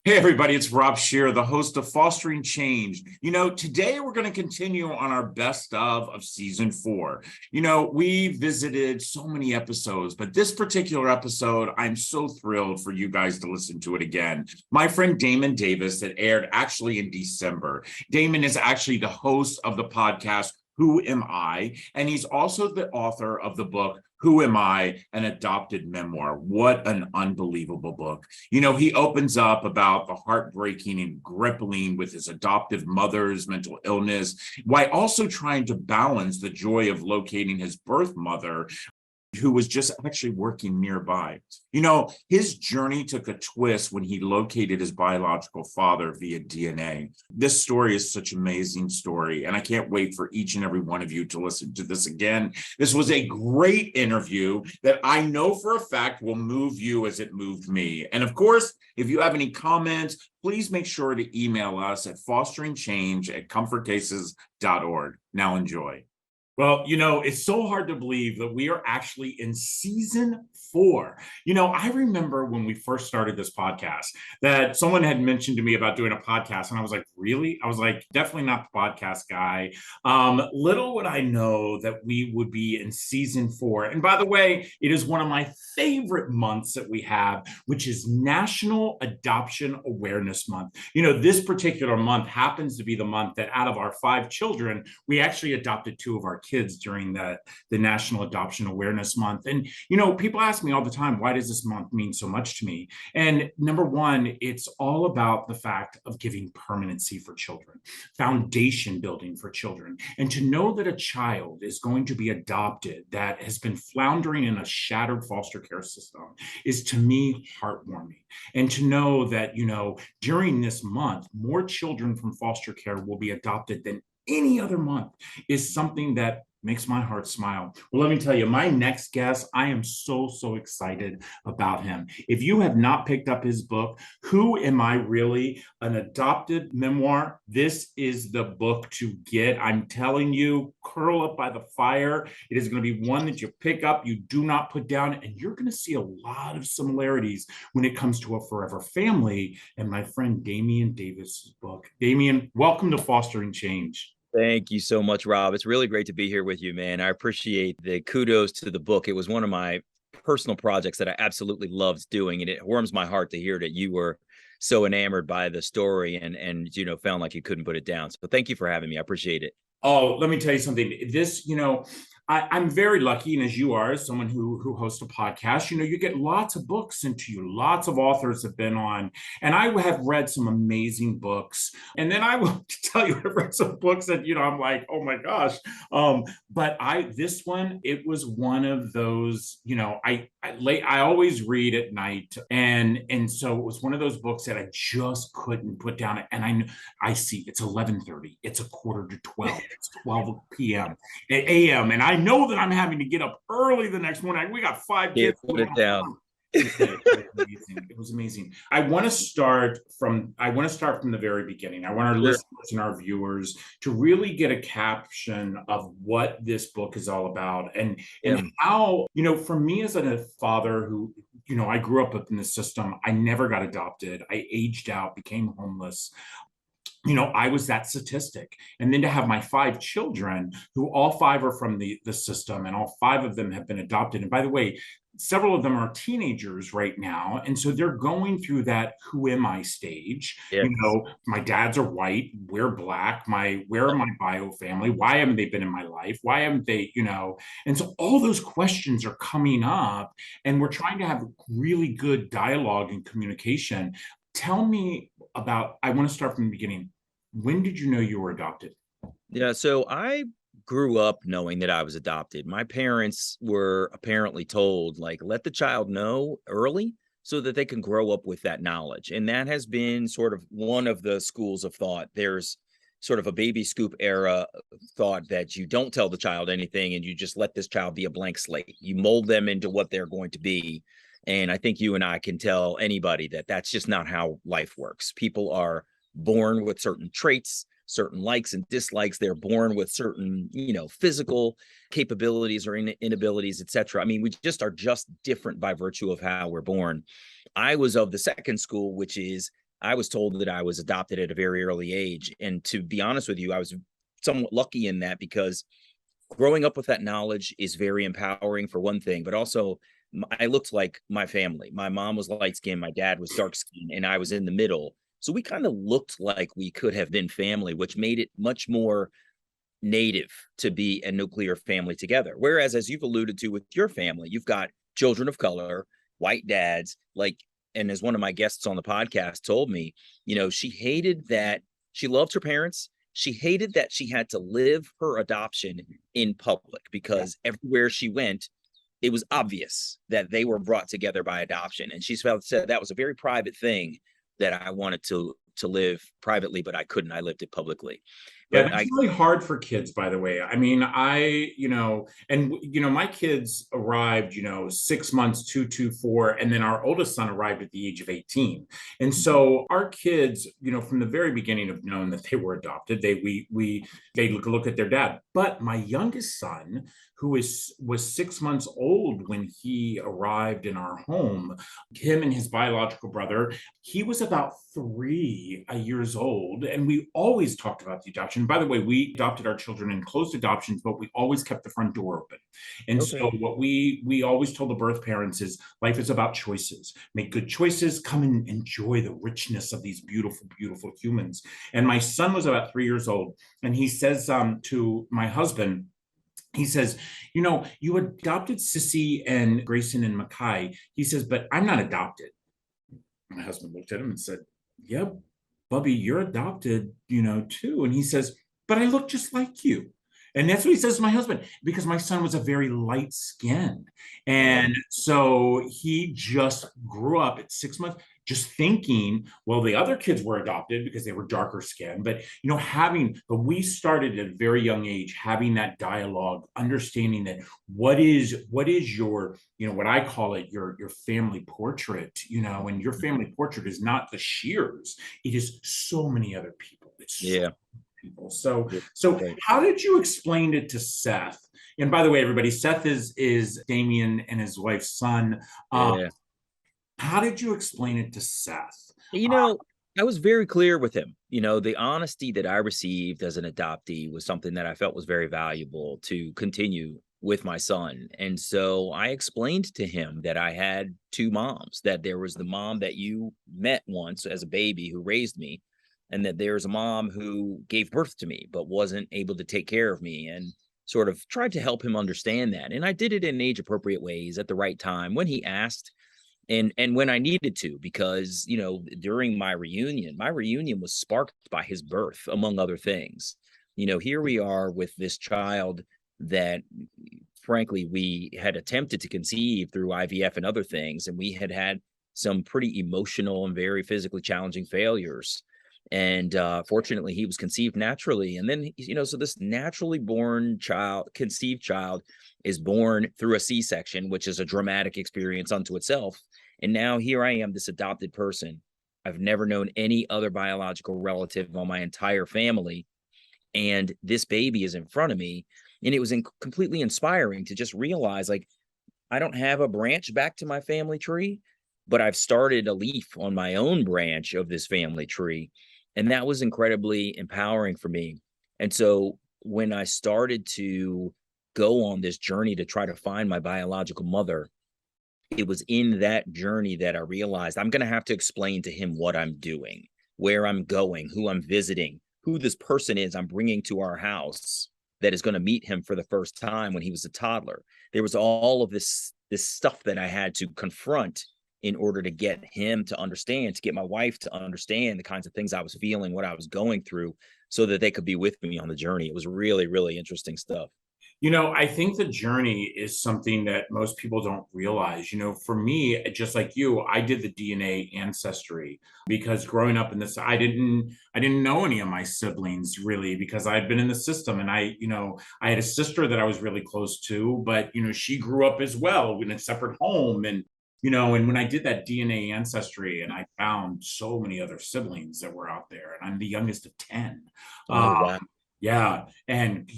Hey, everybody, it's Rob Shearer, the host of Fostering Change. Today we're going to continue on our best of season 4. We visited so many episodes, but this particular episode, I'm so thrilled for you guys to listen to it again. My friend Damon Davis, that aired actually in December. Damon is actually the host of the podcast, Who Am I? And he's also the author of the book, Who Am I? An Adopted Memoir. What an unbelievable book. He opens up about the heartbreaking and grappling with his adoptive mother's mental illness, while also trying to balance the joy of locating his birth mother, who was just actually working nearby. His journey took a twist when he located his biological father via DNA. This story is such an amazing story, and I can't wait for each and every one of you to listen to this again. This was a great interview that I know for a fact will move you as it moved me. And of course, if you have any comments, please make sure to email us at fosteringchange@comfortcases.org. Now enjoy. Well, it's so hard to believe that we are actually in season 4. I remember when we first started this podcast that someone had mentioned to me about doing a podcast, and I was like, really? I was like, definitely not the podcast guy. Little would I know that we would be in season 4. And by the way, it is one of my favorite months that we have, which is National Adoption Awareness Month. This particular month happens to be the month that out of our 5 children, we actually adopted 2 of our kids during the National Adoption Awareness Month. And, people ask me all the time, why does this month mean so much to me? And number one, it's all about the fact of giving permanency for children, foundation building for children. And to know that a child is going to be adopted that has been floundering in a shattered foster care system is, to me, heartwarming. And to know that, during this month, more children from foster care will be adopted than any other month is something that makes my heart smile. Well, let me tell you, my next guest, I am so excited about him. If you have not picked up his book, Who Am I Really? An Adopted Memoir, this is the book to get. I'm telling you, curl up by the fire. It is going to be one that you pick up, you do not put down, and you're going to see a lot of similarities when it comes to a forever family and my friend Damon Davis's book. Damon, welcome to Fostering Change. Thank you so much, Rob. It's really great to be here with you, man. I appreciate the kudos to the book. It was one of my personal projects that I absolutely loved doing, and it warms my heart to hear that you were so enamored by the story and found like you couldn't put it down. So thank you for having me. I appreciate it. Oh, let me tell you something. I'm very lucky, and as you are, as someone who hosts a podcast, you get lots of books into you. Lots of authors have been on, and I have read some amazing books. And then I will tell you, I've read some books that I'm like, oh my gosh. But this one, it was one of those. I always read at night, and so it was one of those books that I just couldn't put down. And I see it's 11:30, it's 11:45, it's 12 p.m. a.m. and I know that I'm having to get up early the next morning. We got 5 kids. Put it down. It was amazing. I want to start from the very beginning. I want our listeners and our viewers to really get a caption of what this book is all about and how, for me as a father who, I grew up in the system. I never got adopted. I aged out, became homeless. I was that statistic. And then to have my 5 children, who all 5 are from the system, and all 5 of them have been adopted. And by the way, several of them are teenagers right now. And so they're going through that who am I stage. Yes. My dads are white, we're black, where are my bio family? Why haven't they been in my life? Why haven't they, And so all those questions are coming up, and we're trying to have really good dialogue and communication. Tell me I want to start from the beginning. When did you know you were adopted? Yeah, so I grew up knowing that I was adopted. My parents were apparently told, like, let the child know early so that they can grow up with that knowledge. And that has been sort of one of the schools of thought. There's sort of a baby scoop era thought that you don't tell the child anything and you just let this child be a blank slate. You mold them into what they're going to be. And I think you and I can tell anybody that that's just not how life works. People are born with certain traits, certain likes and dislikes. They're born with certain, physical capabilities or inabilities, etc. I mean, we just are just different by virtue of how we're born. I was of the second school, which is I was told that I was adopted at a very early age. And to be honest with you, I was somewhat lucky in that, because growing up with that knowledge is very empowering for one thing, but also I looked like my family. My mom was light skinned, my dad was dark skinned, and I was in the middle. So we kind of looked like we could have been family, which made it much more native to be a nuclear family together. Whereas, as you've alluded to with your family, you've got children of color, white dads, like, and as one of my guests on the podcast told me, she hated that she loved her parents. She hated that she had to live her adoption in public, because everywhere she went, it was obvious that they were brought together by adoption. And she said that was a very private thing that I wanted to live privately, but I couldn't. I lived it publicly. Yeah, But that's I really hard for kids, by the way. I mean, my kids arrived, 6 months, 2, 2, 4, and then our oldest son arrived at the age of 18. And so our kids, from the very beginning have known that they were adopted. They look at their dad. But my youngest son, who was 6 months old when he arrived in our home, him and his biological brother, he was about 3 years old, and we always talked about the adoption. By the way, we adopted our children in closed adoptions, but we always kept the front door open. And okay. so what we always told the birth parents is life is about choices. Make good choices, come and enjoy the richness of these beautiful, beautiful humans. And my son was about 3 years old, and he says to my husband, he says, you adopted Sissy and Grayson and Mackay. He says, but I'm not adopted. My husband looked at him and said, yep, Bubby, you're adopted, too. And he says, but I look just like you. And that's what he says to my husband, because my son was a very light skin. And so he just grew up at 6 months, just thinking, well, the other kids were adopted because they were darker skinned. But, but we started at a very young age, having that dialogue, understanding that what is your, what I call it, your family portrait, and your family portrait is not the Shears. It is so many other people. It's Yeah. people. So Right. how did you explain it to Seth? And by the way, everybody, Seth is Damien and his wife's son. Yeah. How did you explain it to Seth? You know, I was very clear with him. The honesty that I received as an adoptee was something that I felt was very valuable to continue with my son. And so I explained to him that I had two moms, that there was the mom that you met once as a baby who raised me, and that there's a mom who gave birth to me but wasn't able to take care of me, and sort of tried to help him understand that. And I did it in age appropriate ways at the right time when he asked, and when I needed to, because during my reunion was sparked by his birth, among other things. Here we are with this child that, frankly, we had attempted to conceive through IVF and other things, and we had had some pretty emotional and very physically challenging failures. And fortunately, he was conceived naturally. And then, so this naturally conceived child is born through a C-section, which is a dramatic experience unto itself. And now here I am, this adopted person. I've never known any other biological relative on my entire family. And this baby is in front of me. And it was completely inspiring to just realize, like, I don't have a branch back to my family tree, but I've started a leaf on my own branch of this family tree. And that was incredibly empowering for me. And so when I started to go on this journey to try to find my biological mother, it was in that journey that I realized I'm going to have to explain to him what I'm doing, where I'm going, who I'm visiting, who this person is I'm bringing to our house that is going to meet him for the first time when he was a toddler. There was all of this stuff that I had to confront in order to get him to understand, to get my wife to understand the kinds of things I was feeling, what I was going through, so that they could be with me on the journey. It was really, really interesting stuff. I think the journey is something that most people don't realize. For me, just like you, I did the DNA ancestry because growing up in this, I didn't know any of my siblings really, because I'd been in the system, and I had a sister that I was really close to, but she grew up as well in a separate home. And when I did that DNA ancestry, and I found so many other siblings that were out there, and I'm the youngest of 10. Oh, wow. Yeah. And,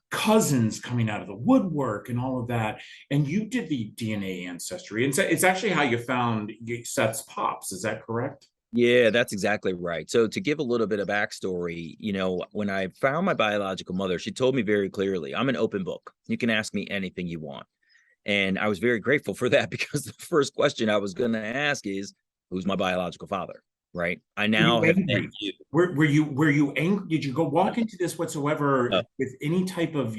cousins coming out of the woodwork and all of that. And you did the DNA ancestry. And so it's actually how you found Seth's pops. Is that correct? Yeah, that's exactly right. So to give a little bit of backstory, when I found my biological mother, she told me very clearly, I'm an open book. You can ask me anything you want. And I was very grateful for that because the first question I was going to ask is, who's my biological father? Right. I Were you now have met angry? you. Were you angry? Did you go No, walk into this whatsoever no, with any type of,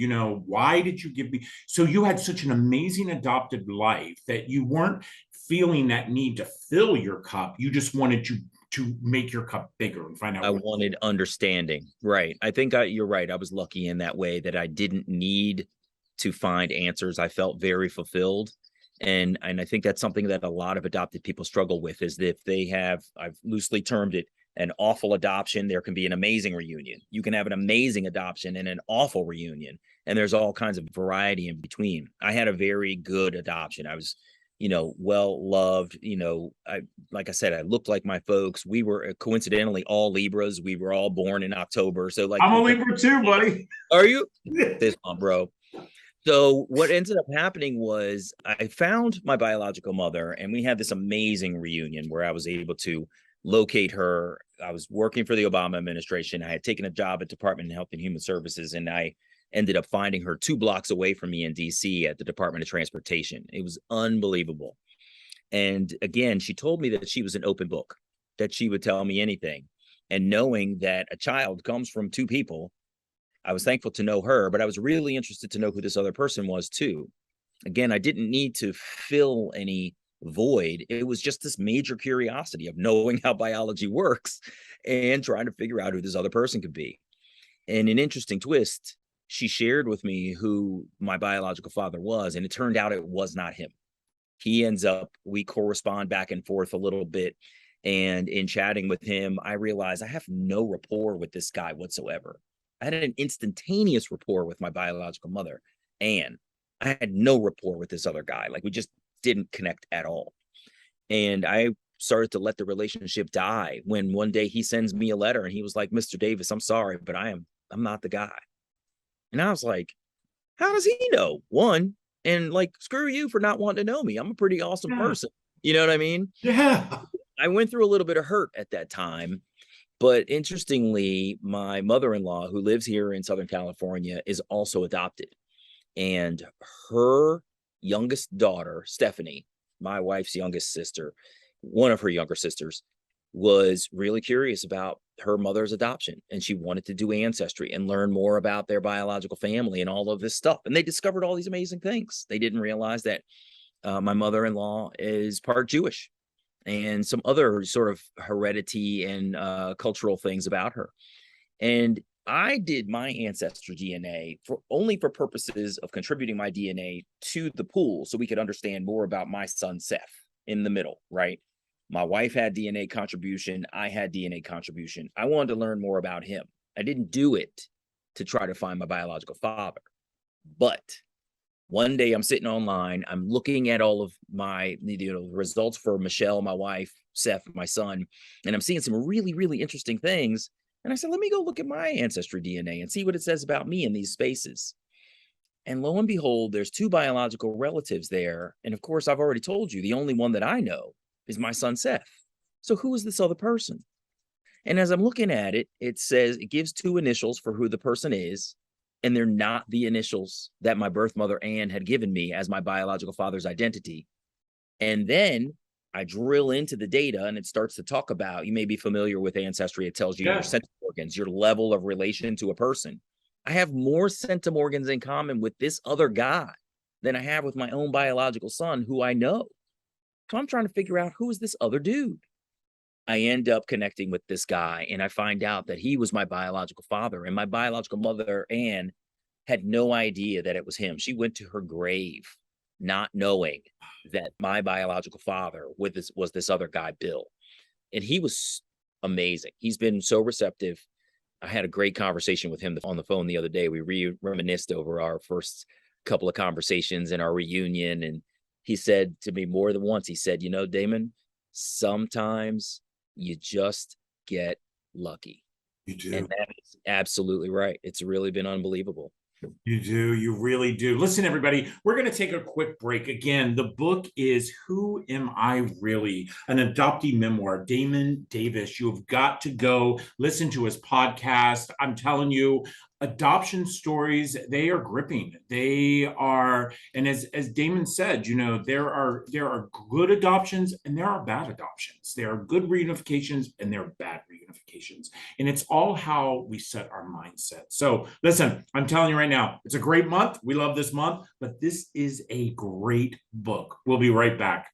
why did you give me? So you had such an amazing adopted life that you weren't feeling that need to fill your cup. You just wanted to make your cup bigger and find out I what. wanted understanding. Right. I think you're right. I was lucky in that way that I didn't need to find answers. I felt very fulfilled. And I think that's something that a lot of adopted people struggle with is that if they have, I've loosely termed it, an awful adoption, there can be an amazing reunion. You can have an amazing adoption and an awful reunion. And there's all kinds of variety in between. I had a very good adoption. I was, well loved. Like I said, I looked like my folks. We were coincidentally all Libras. We were all born in October. So like I'm a we Libra too, buddy. are you? This one, bro. So what ended up happening was I found my biological mother and we had this amazing reunion where I was able to locate her. I was working for the Obama administration. I had taken a job at Department of Health and Human Services, and I ended up finding her 2 blocks away from me in DC at the Department of Transportation. It was unbelievable. And again, she told me that she was an open book, that she would tell me anything. And knowing that a child comes from 2 people, I was thankful to know her, but I was really interested to know who this other person was too. Again, I didn't need to fill any void. It was just this major curiosity of knowing how biology works and trying to figure out who this other person could be. And an interesting twist, she shared with me who my biological father was, and it turned out it was not him. We correspond back and forth a little bit. And in chatting with him, I realized I have no rapport with this guy whatsoever. I had an instantaneous rapport with my biological mother, and I had no rapport with this other guy. Like we just didn't connect at all. And I started to let the relationship die when one day he sends me a letter and he was like, Mr. Davis, I'm sorry, but I'm not the guy. And I was like, how does he know? One, and like, screw you for not wanting to know me. I'm a pretty awesome Yeah. person. You know what I mean? Yeah. I went through a little bit of hurt at that time. But interestingly, my mother-in-law, who lives here in Southern California, is also adopted. And her youngest daughter, Stephanie, my wife's youngest sister, one of her younger sisters, was really curious about her mother's adoption. And she wanted to do ancestry and learn more about their biological family and all of this stuff. And they discovered all these amazing things. They didn't realize that my mother-in-law is part Jewish and some other sort of heredity and cultural things about her. And I did my ancestry DNA for only for purposes of contributing my DNA to the pool so we could understand more about my son Seth in the middle, right? My wife had DNA contribution, I had DNA contribution. I wanted to learn more about him. I didn't do it to try to find my biological father. But one day I'm sitting online, I'm looking at all of my results for Michelle, my wife, Seth, my son, and I'm seeing some really, really interesting things. And I said, let me go look at my ancestry DNA and see what it says about me in these spaces. And lo and behold, there's 2 biological relatives there. And of course, I've already told you the only one that I know is my son Seth. So who is this other person? And as I'm looking at it, it says it gives 2 initials for who the person is, and they're not the initials that my birth mother Anne had given me as my biological father's identity. And then I drill into the data and it starts to talk about, you may be familiar with ancestry. It tells you your Yeah. centimorgans, your level of relation to a person. I have more centimorgans in common with this other guy than I have with my own biological son who I know. So I'm trying to figure out who is this other dude. I end up connecting with this guy and I find out that he was my biological father, and my biological mother, Anne, had no idea that it was him. She went to her grave not knowing that my biological father was this other guy, Bill. And he was amazing. He's been so receptive. I had a great conversation with him on the phone the other day. We reminisced over our first couple of conversations in our reunion. And he said to me more than once, he said, Damon, sometimes you just get lucky. You And do. that is absolutely right. It's really been unbelievable. You do. You really do. Listen, everybody, we're going to take a quick break. Again, the book is Who Am I Really? An Adoptee Memoir. Damon Davis. You've got to go listen to his podcast. I'm telling you, adoption stories, they are gripping. They are, and as Damon said, there are good adoptions and there are bad adoptions. There are good reunifications and there are bad reunifications. And it's all how we set our mindset. So listen, I'm telling you right now, it's a great month. We love this month, but this is a great book. We'll be right back.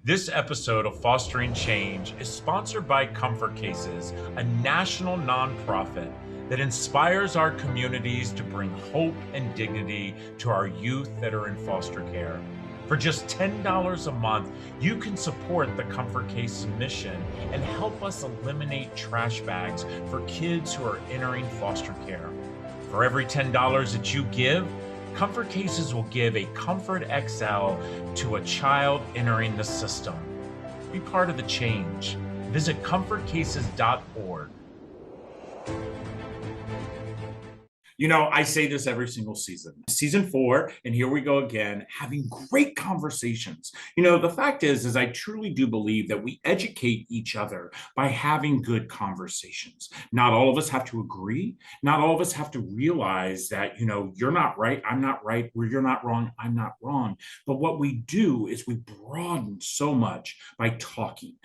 This episode of Fostering Change is sponsored by Comfort Cases, a national nonprofit that inspires our communities to bring hope and dignity to our youth that are in foster care. For just $10 a month, you can support the Comfort Case mission and help us eliminate trash bags for kids who are entering foster care. For every $10 that you give, Comfort Cases will give a Comfort XL to a child entering the system. Be part of the change. Visit comfortcases.org. I say this every single season. Season 4, and here we go again, having great conversations. The fact is I truly do believe that we educate each other by having good conversations. Not all of us have to agree. Not all of us have to realize that, you're not right, I'm not right, or you're not wrong, I'm not wrong. But what we do is we broaden so much by talking,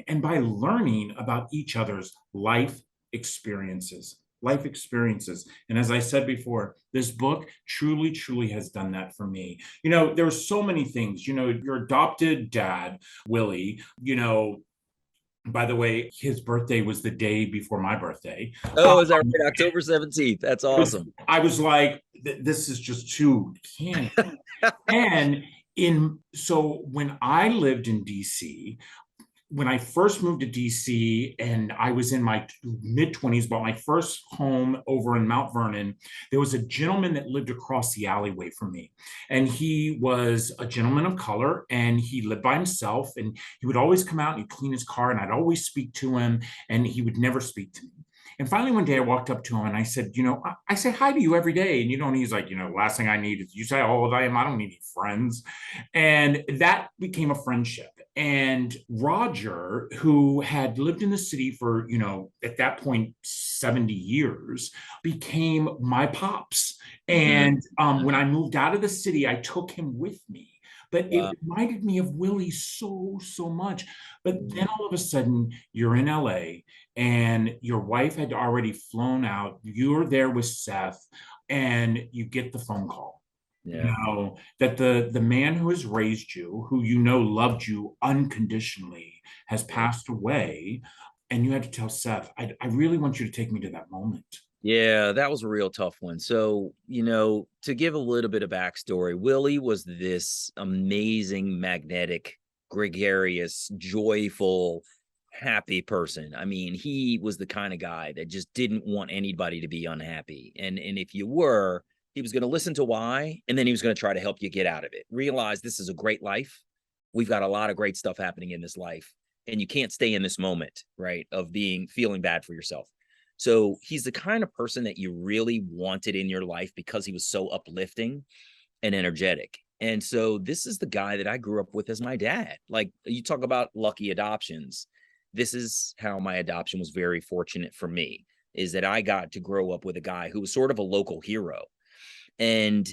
and by learning about each other's life experiences. And as I said before, this book truly, truly has done that for me. There were so many things. Your adopted dad, Willie, by the way, his birthday was the day before my birthday. Oh, is that right? October 17th. That's awesome. I was like, this is just too canny. And so when I lived in DC, when I first moved to DC and I was in my mid 20s, bought my first home over in Mount Vernon, there was a gentleman that lived across the alleyway from me. And he was a gentleman of color and he lived by himself. And he would always come out and he'd clean his car and I'd always speak to him and he would never speak to me. And finally, one day I walked up to him and I said, I say hi to you every day. And, he's like, last thing I need is you say how old I am. I don't need any friends. And that became a friendship. And Roger, who had lived in the city for, at that point, 70 years, became my pops. And when I moved out of the city, I took him with me. But it reminded me of Willie so, so much. But then all of a sudden, you're in LA and your wife had already flown out. You're there with Seth and you get the phone call. Yeah. That the man who has raised you, who loved you unconditionally, has passed away. And you had to tell Seth, I really want you to take me to that moment. Yeah, that was a real tough one. So, to give a little bit of backstory, Willie was this amazing, magnetic, gregarious, joyful, happy person. I mean, he was the kind of guy that just didn't want anybody to be unhappy. And if you were, he was going to listen to why, and then he was going to try to help you get out of it. Realize this is a great life. We've got a lot of great stuff happening in this life, and you can't stay in this moment, right, of feeling bad for yourself. So he's the kind of person that you really wanted in your life because he was so uplifting and energetic. And so this is the guy that I grew up with as my dad. Like, you talk about lucky adoptions. This is how my adoption was very fortunate for me, is that I got to grow up with a guy who was sort of a local hero. And,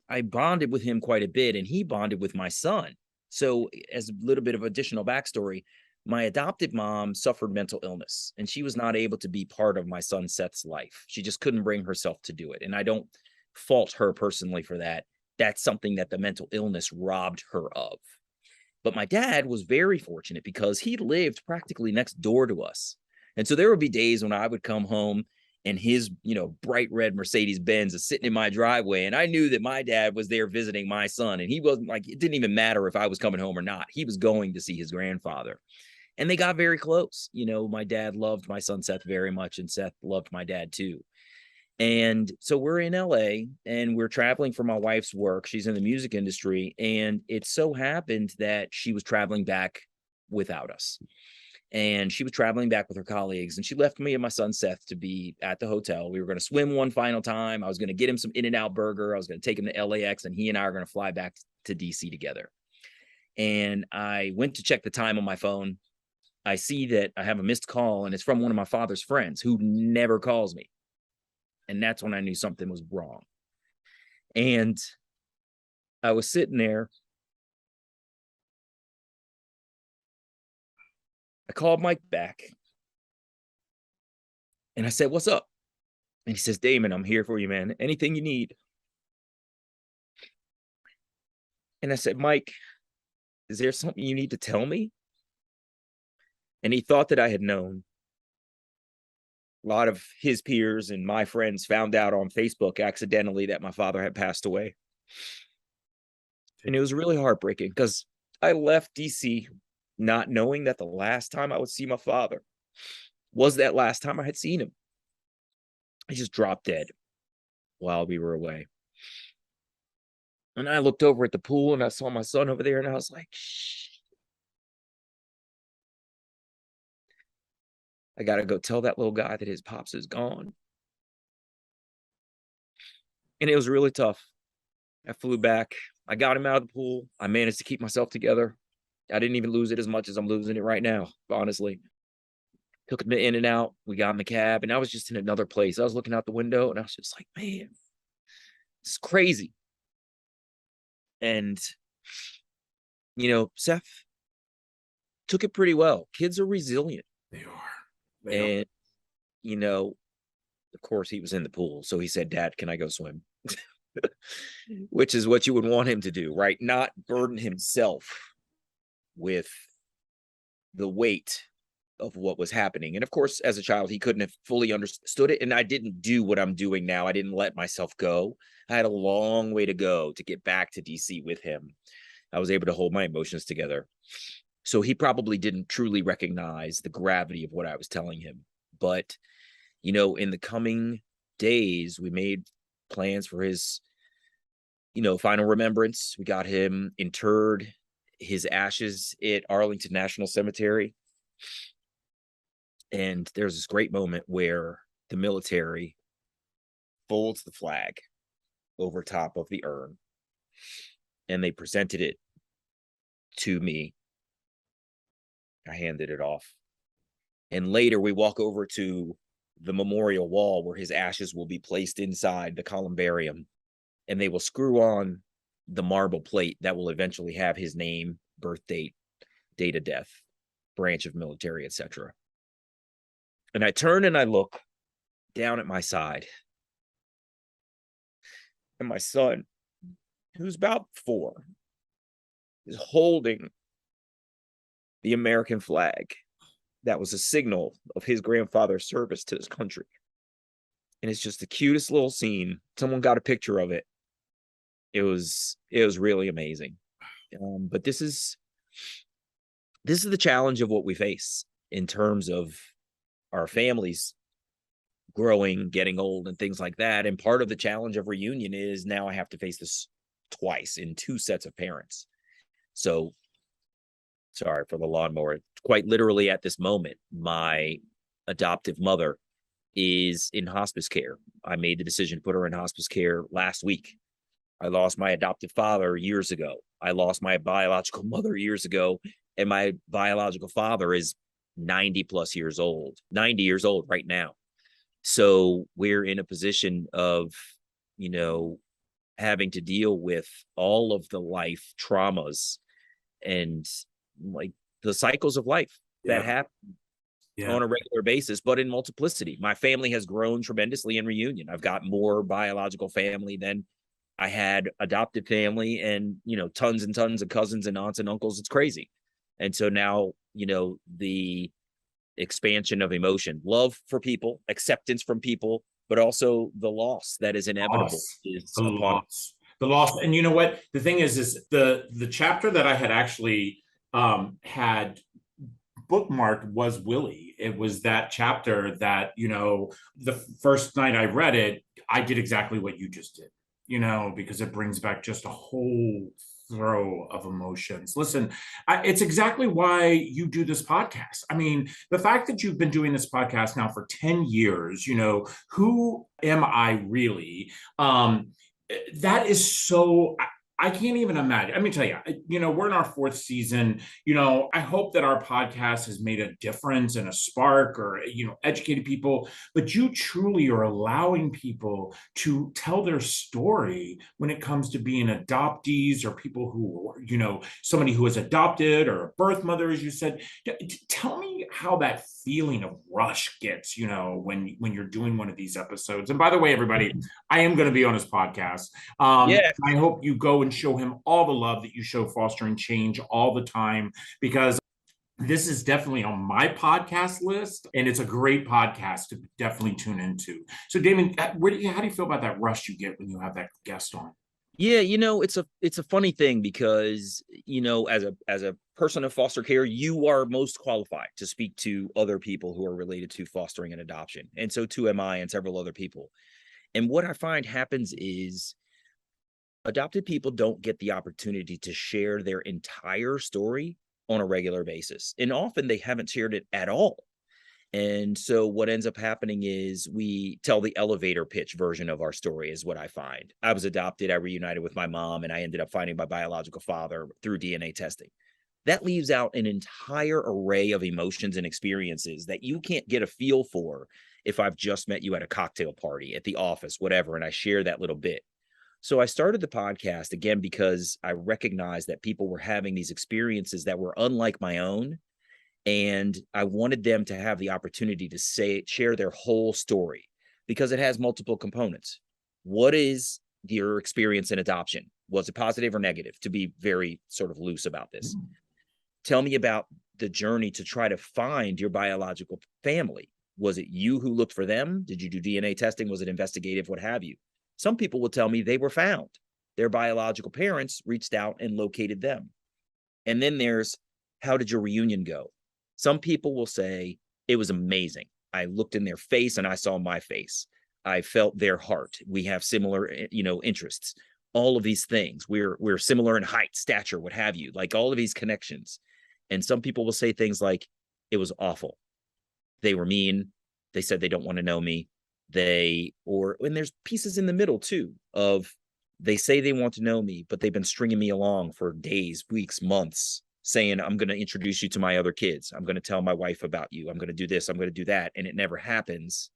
I bonded with him quite a bit, and he bonded with my son. So as a little bit of additional backstory, my adopted mom suffered mental illness, and she was not able to be part of my son Seth's life. She just couldn't bring herself to do it. And I don't fault her personally for that. That's something that the mental illness robbed her of. But my dad was very fortunate because he lived practically next door to us. And so there would be days when I would come home and his, bright red Mercedes Benz is sitting in my driveway. And I knew that my dad was there visiting my son. And he wasn't like, it didn't even matter if I was coming home or not. He was going to see his grandfather. And they got very close. My dad loved my son Seth very much, and Seth loved my dad too. And so we're in LA and we're traveling for my wife's work. She's in the music industry. And it so happened that she was traveling back without us. and she was traveling back with her colleagues, and she left me and my son Seth to be at the hotel. We were going to swim one final time. I was going to get him some In-N-Out burger. I was going to take him to LAX, and he and I are going to fly back to DC together. And I went to check the time on my phone. I see that I have a missed call, and it's from one of my father's friends who never calls me. And that's when I knew something was wrong. And I was sitting there. I called Mike back and I said, "What's up?" And he says, "Damon, I'm here for you, man. Anything you need." And I said, "Mike, is there something you need to tell me?" And he thought that I had known. A lot of his peers and my friends found out on Facebook accidentally that my father had passed away. And it was really heartbreaking because I left DC not knowing that the last time I would see my father was that last time I had seen him. He just dropped dead while we were away. And I looked over at the pool and I saw my son over there, and I was like, shh. I got to go tell that little guy that his pops is gone. And it was really tough. I flew back. I got him out of the pool. I managed to keep myself together. I didn't even lose it as much as I'm losing it right now, honestly. Took him to In-N-Out. We got in the cab, and I was just in another place. I was looking out the window, and I was just like, man, it's crazy. And, Seth took it pretty well. Kids are resilient. They are. And, of course, he was in the pool. So he said, "Dad, can I go swim?" Which is what you would want him to do, right? Not burden himself with the weight of what was happening. And of course, as a child, he couldn't have fully understood it. And I didn't do what I'm doing now. I didn't let myself go. I had a long way to go to get back to DC with him. I was able to hold my emotions together. So he probably didn't truly recognize the gravity of what I was telling him. But, in the coming days, we made plans for his, final remembrance. We got him interred, his ashes at Arlington National Cemetery. And there's this great moment where the military folds the flag over top of the urn, and they presented it to me. I handed it off. And later we walk over to the memorial wall where his ashes will be placed inside the columbarium, and they will screw on the marble plate that will eventually have his name, birth date, date of death, branch of military, etc. And I turn and I look down at my side, and my son, who's about 4, is holding the American flag that was a signal of his grandfather's service to this country. And it's just the cutest little scene. Someone got a picture of it. It was really amazing. But this is the challenge of what we face in terms of our families growing, getting old, and things like that. And part of the challenge of reunion is now I have to face this twice in 2 sets of parents. So sorry for the lawnmower. Quite literally at this moment, my adoptive mother is in hospice care. I made the decision to put her in hospice care last week. I lost my adoptive father years ago. I lost my biological mother years ago. And my biological father is 90 years old right now. So we're in a position of, having to deal with all of the life traumas and like the cycles of life that happen on a regular basis, but in multiplicity. My family has grown tremendously in reunion. I've got more biological family than I had adopted family, and, tons and tons of cousins and aunts and uncles. It's crazy. And so now, the expansion of emotion, love for people, acceptance from people, but also the loss that is inevitable is upon us. The loss. And you know what? The thing is the chapter that I had actually had bookmarked was Willie. It was that chapter that, the first night I read it, I did exactly what you just did, because it brings back just a whole throw of emotions. Listen, it's exactly why you do this podcast. I mean, the fact that you've been doing this podcast now for 10 years, who am I really? That is so. I can't even imagine. Let me tell you, we're in our fourth season. I hope that our podcast has made a difference and a spark or, educated people, but you truly are allowing people to tell their story when it comes to being adoptees or people who, somebody who is adopted or a birth mother, as you said. Tell me how that feeling of rush gets, when you're doing one of these episodes. And by the way, everybody, I am going to be on his podcast. Yeah. I hope you go and show him all the love that you show fostering change all the time, because this is definitely on my podcast list, and it's a great podcast to definitely tune into. So, Damon, how do you feel about that rush you get when you have that guest on? Yeah, it's a funny thing because, as a person of foster care, you are most qualified to speak to other people who are related to fostering and adoption. And so too am I and several other people. And what I find happens is adopted people don't get the opportunity to share their entire story on a regular basis. And often they haven't shared it at all. And so what ends up happening is we tell the elevator pitch version of our story is what I find. I was adopted, I reunited with my mom, and I ended up finding my biological father through DNA testing. That leaves out an entire array of emotions and experiences that you can't get a feel for if I've just met you at a cocktail party, at the office, whatever, and I share that little bit. So I started the podcast again because I recognized that people were having these experiences that were unlike my own, and I wanted them to have the opportunity to share their whole story because it has multiple components. What is your experience in adoption? Was it positive or negative? To be very sort of loose about this. Tell me about the journey to try to find your biological family. Was it you who looked for them? Did you do DNA testing? Was it investigative? What have you? Some people will tell me they were found. Their biological parents reached out and located them. And then there's, how did your reunion go? Some people will say, it was amazing. I looked in their face and I saw my face. I felt their heart. We have similar, interests. All of these things. We're similar in height, stature, what have you, like all of these connections. And some people will say things like, it was awful. They were mean. They said they don't want to know me. And there's pieces in the middle too of, they say they want to know me, but they've been stringing me along for days, weeks, months, saying, I'm going to introduce you to my other kids. I'm going to tell my wife about you. I'm going to do this. I'm going to do that. And it never happens.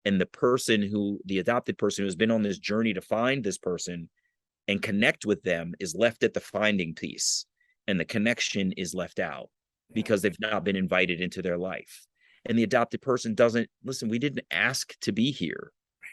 And the adopted person who has been on this journey to find this person and connect with them is left at the finding piece. And the connection is left out because they've not been invited into their life. And the adopted person doesn't listen. We didn't ask to be here.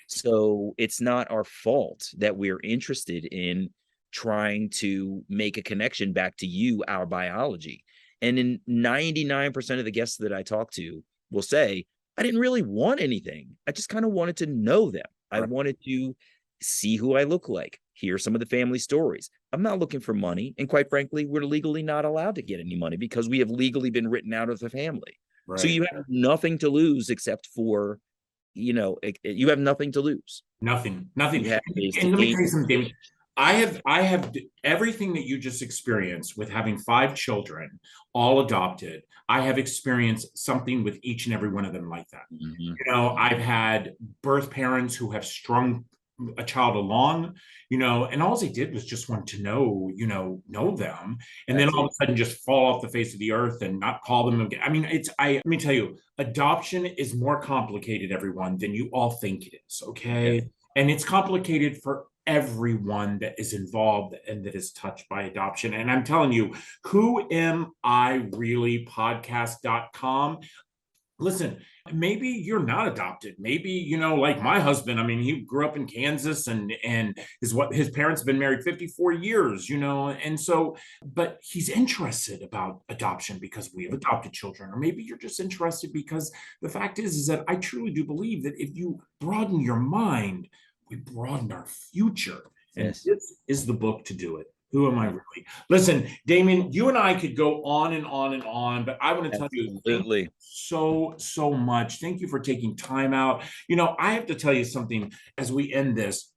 So it's not our fault that we're interested in trying to make a connection back to you, our biology. And in 99% of the guests that I talk to will say, I didn't really want anything. I just kind of wanted to know them. I wanted to see who I look like, hear some of the family stories. I'm not looking for money. And quite frankly, we're legally not allowed to get any money because we have legally been written out of the family. Right. So you have nothing to lose except for, you have nothing to lose. Nothing. And let me tell you something, David. I have everything that you just experienced with having 5 children, all adopted. I have experienced something with each and every one of them like that. Mm-hmm. I've had birth parents who have strung a child along, and all they did was just want to know them, and then all of a sudden just fall off the face of the earth and not call them again. I mean, let me tell you, adoption is more complicated, everyone, than you all think it is. Okay. Yeah. And it's complicated for everyone that is involved and that is touched by adoption. And I'm telling you, who am I really podcast.com. Listen, maybe you're not adopted. Maybe, like my husband, I mean, he grew up in Kansas and his parents have been married 54 years, and so, but he's interested about adoption because we have adopted children. Or maybe you're just interested because the fact is that I truly do believe that if you broaden your mind, we broaden our future. And this is the book to do it. Who am I really? Listen, Damon, you and I could go on and on and on, but I want to tell you, thank you so much. Thank you for taking time out. I have to tell you something as we end this.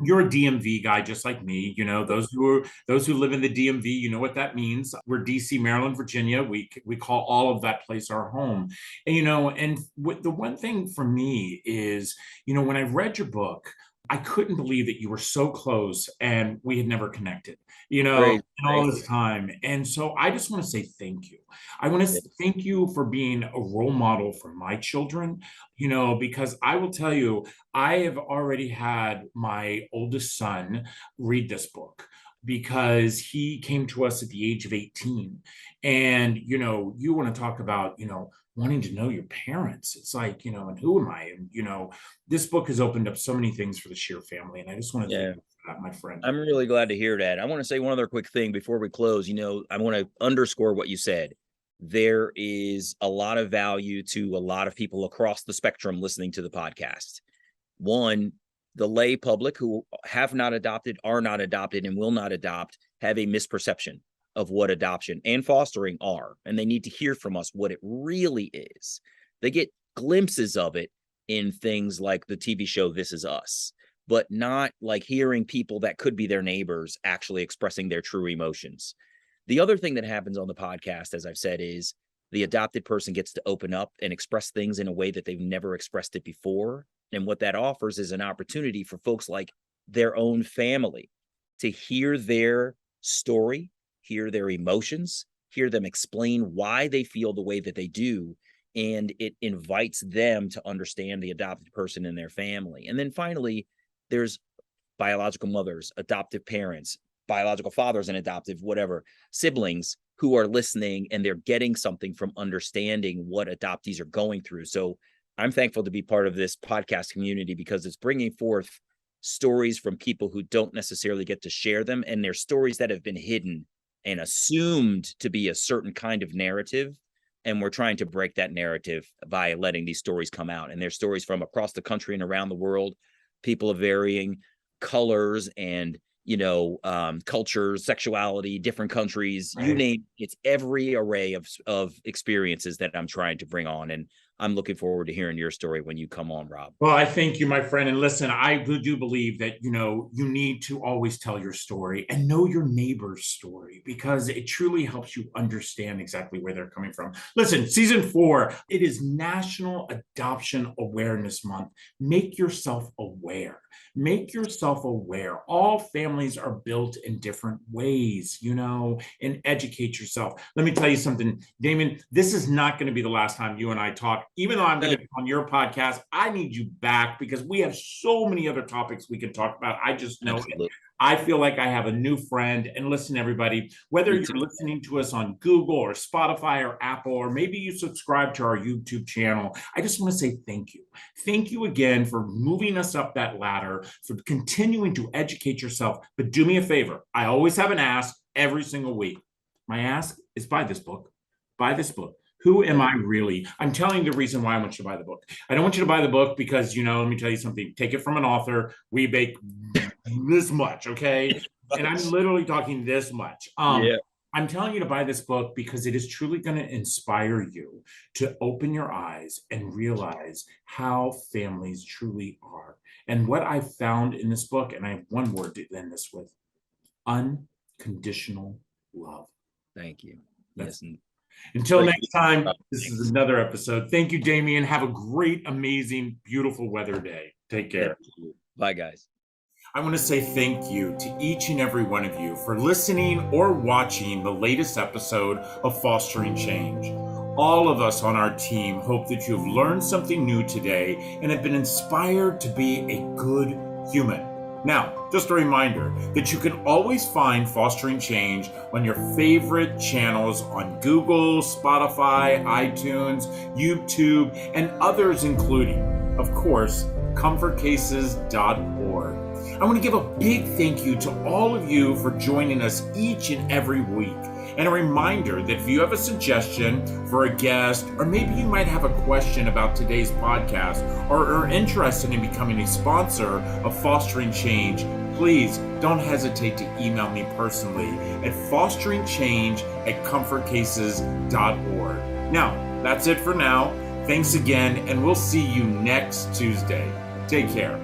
You're a DMV guy just like me. Those who live in the DMV, you know what that means. We're DC, Maryland, Virginia. We call all of that place our home. The one thing for me is, when I read your book, I couldn't believe that you were so close and we had never connected, Great. in all Thank this you. time. And so I just want to say thank you. I want to Yeah. thank you for being a role model for my children, because I will tell you, I have already had my oldest son read this book because he came to us at the age of 18. And, you want to talk about, wanting to know your parents. It's like, and who am I? And, this book has opened up so many things for the Shear family. And I just want to thank Yeah. you for that, my friend. I'm really glad to hear that. I want to say one other quick thing before we close. I want to underscore what you said. There is a lot of value to a lot of people across the spectrum listening to the podcast. One, the lay public who have not adopted, are not adopted, and will not adopt have a misperception of what adoption and fostering are, and they need to hear from us what it really is. They get glimpses of it in things like the TV show This Is Us, but not like hearing people that could be their neighbors actually expressing their true emotions. The other thing that happens on the podcast, as I've said, is the adopted person gets to open up and express things in a way that they've never expressed it before. And what that offers is an opportunity for folks like their own family to hear their story, hear their emotions, hear them explain why they feel the way that they do. And it invites them to understand the adopted person and their family. And then finally, there's biological mothers, adoptive parents, biological fathers and adoptive, whatever, siblings who are listening, and they're getting something from understanding what adoptees are going through. So I'm thankful to be part of this podcast community because it's bringing forth stories from people who don't necessarily get to share them. And they're stories that have been hidden and assumed to be a certain kind of narrative. And we're trying to break that narrative by letting these stories come out. And there's stories from across the country and around the world, people of varying colors and cultures, sexuality, different countries, you name it. It's every array of experiences that I'm trying to bring on. And I'm looking forward to hearing your story when you come on, Rob. Well, I thank you, my friend. And listen, I do believe that, you need to always tell your story and know your neighbor's story because it truly helps you understand exactly where they're coming from. Listen, season 4, it is National Adoption Awareness Month. Make yourself aware. Make yourself aware. All families are built in different ways, and educate yourself. Let me tell you something, Damon, this is not going to be the last time you and I talk. Even though I'm going to be on your podcast, I need you back because we have so many other topics we can talk about. I just know it. I feel like I have a new friend. And listen, everybody, whether you're listening to us on Google or Spotify or Apple, or maybe you subscribe to our YouTube channel, I just want to say thank you. Thank you again for moving us up that ladder, for continuing to educate yourself. But do me a favor. I always have an ask every single week. My ask is buy this book. Buy this book. Who am I really? I'm telling you the reason why I want you to buy the book. I don't want you to buy the book because, let me tell you something. Take it from an author. We make this much, okay? And I'm literally talking this much. I'm telling you to buy this book because it is truly going to inspire you to open your eyes and realize how families truly are. And what I found in this book, and I have one word to end this with: unconditional love. Thank you. Yes. Yes. Until next time, this is another episode. Thank you, Damien. Have a great, amazing, beautiful weather day. Take care. Bye, guys. I want to say thank you to each and every one of you for listening or watching the latest episode of Fostering Change. All of us on our team hope that you've learned something new today and have been inspired to be a good human. Now, just a reminder that you can always find Fostering Change on your favorite channels on Google, Spotify, iTunes, YouTube, and others, including, of course, comfortcases.org. I want to give a big thank you to all of you for joining us each and every week. And a reminder that if you have a suggestion for a guest, or maybe you might have a question about today's podcast, or are interested in becoming a sponsor of Fostering Change, please don't hesitate to email me personally at fosteringchange@comfortcases.org. Now, that's it for now. Thanks again, and we'll see you next Tuesday. Take care.